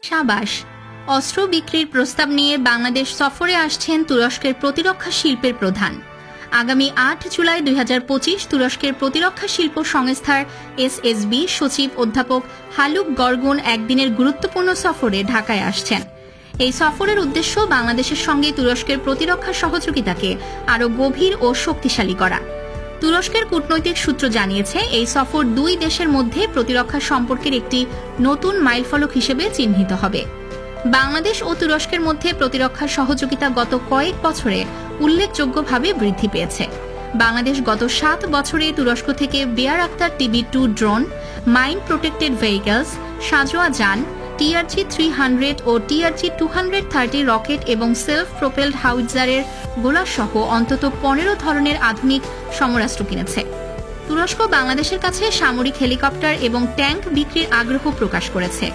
সাবাস। অস্ত্র বিক্রির প্রস্তাব নিয়ে বাংলাদেশ সফরে আসছেন তুরস্কের প্রতিরক্ষা শিল্পের প্রধান। আগামী ৮ জুলাই ২০২৫ তুরস্কের প্রতিরক্ষা শিল্প সংস্থার এসএসবি সচিব অধ্যাপক হালুক গর্গুন একদিনের গুরুত্বপূর্ণ সফরে ঢাকায় আসছেন। এই সফরের উদ্দেশ্য বাংলাদেশের সঙ্গে তুরস্কের প্রতিরক্ষা সহযোগিতাকে আরও গভীর ও শক্তিশালী করা। তুরস্কের কূটনৈতিক সূত্র জানিয়েছে, এই সফর দুই দেশের মধ্যে প্রতিরক্ষা সম্পর্কের একটি নতুন মাইলফলক হিসেবে চিহ্নিত হবে। বাংলাদেশ ও তুরস্কের মধ্যে প্রতিরক্ষা সহযোগিতা গত কয়েক বছরে উল্লেখযোগ্যভাবে বৃদ্ধি পেয়েছে। বাংলাদেশ গত 7 বছরে তুরস্ক থেকে Bayraktar TB2 drone, mine protected vehicles, সাঁজোয়া যান, TRG-300 ও TRG-230 রকেট এবং সেলফ প্রোপেলড হাউইটজারের গোলাসহ অন্তত 15 ধরনের আধুনিক সমরাস্ত্র কিনেছে। তুরস্ক বাংলাদেশের কাছে সামরিক হেলিকপ্টার এবং ট্যাঙ্ক বিক্রির আগ্রহ প্রকাশ করেছে।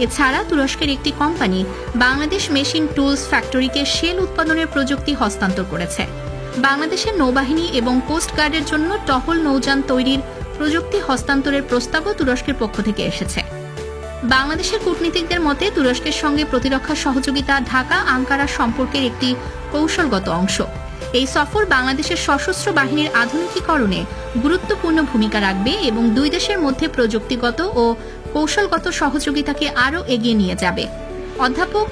এছাড়া তুরস্কের একটি কোম্পানি বাংলাদেশ মেশিন টুলস ফ্যাক্টরিকে শেল উৎপাদনের প্রযুক্তি হস্তান্তর করেছে। বাংলাদেশের নৌবাহিনী এবং কোস্টগার্ডের জন্য টহল নৌযান তৈরির প্রযুক্তি হস্তান্তরের প্রস্তাবও তুরস্কের পক্ষ থেকে এসেছে। বাংলাদেশের কূটনীতিকদের মতে, তুরস্কের সঙ্গে প্রতিরক্ষা সহযোগিতা ঢাকা-আঙ্কারা সম্পর্কের একটি কৌশলগত অংশ। এই সফর বাংলাদেশের সশস্ত্র বাহিনীর আধুনিকীকরণে গুরুত্বপূর্ণ ভূমিকা রাখবে এবং দুই দেশের মধ্যে প্রযুক্তিগত ও কৌশলগত সহযোগিতাকে আরও এগিয়ে নিয়ে যাবে। অধ্যাপক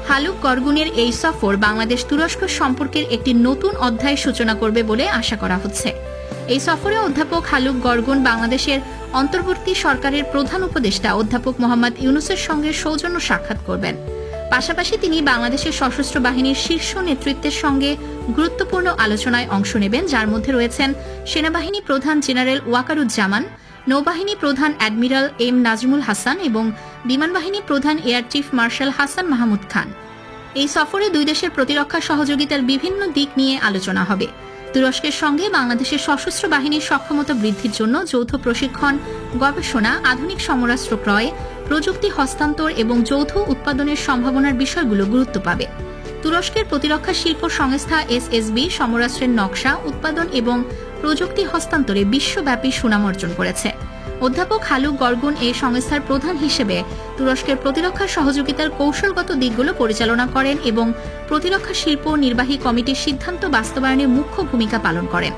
হালুক গর্গুনের এই সফর বাংলাদেশ তুরস্ক সম্পর্কের একটি নতুন অধ্যায়ের সূচনা করবে বলে আশা করা হচ্ছে। এই সফরে অধ্যাপক হালুক গর্গুন বাংলাদেশের অন্তর্বর্তী সরকারের প্রধান উপদেষ্টা অধ্যাপক মোহাম্মদ ইউনূসের সঙ্গে সৌজন্য সাক্ষাৎ করবেন। পাশাপাশি তিনি বাংলাদেশের সশস্ত্র বাহিনীর শীর্ষ নেতৃত্বের সঙ্গে গুরুত্বপূর্ণ আলোচনায় অংশ নেবেন, যার মধ্যে রয়েছেন সেনাবাহিনী প্রধান জেনারেল ওয়াকারুজ্জামান, নৌবাহিনী প্রধান অ্যাডমিরাল এম নাজমুল হাসান এবং বিমানবাহিনী প্রধান air chief marshal Hasan Mahmood Khan. এই সফরে দুই দেশের প্রতিরক্ষা সহযোগিতার বিভিন্ন দিক নিয়ে আলোচনা হবে। তুরস্কের সঙ্গে বাংলাদেশের সশস্ত্র বাহিনীর সক্ষমতা বৃদ্ধির জন্য যৌথ প্রশিক্ষণ, গবেষণা, আধুনিক সমরাস্ত্র ক্রয়, প্রযুক্তি হস্তান্তর এবং যৌথ উৎপাদনের সম্ভাবনার বিষয়গুলো গুরুত্ব পাবে। তুরস্কের প্রতিরক্ষা শিল্প সংস্থা এসএসবি সমরাস্ত্রের নকশা, উৎপাদন এবং প্রযুক্তি হস্তান্তরে বিশ্বব্যাপী সুনাম অর্জন করেছে। অধ্যাপক হালুক গর্গুন এই সংস্থার প্রধান হিসেবে তুরস্কের প্রতিরক্ষা সহযোগিতার কৌশলগত দিকগুলো পরিচালনা করেন এবং প্রতিরক্ষা শিল্প নির্বাহী কমিটির সিদ্ধান্ত বাস্তবায়নে মুখ্য ভূমিকা পালন করেন।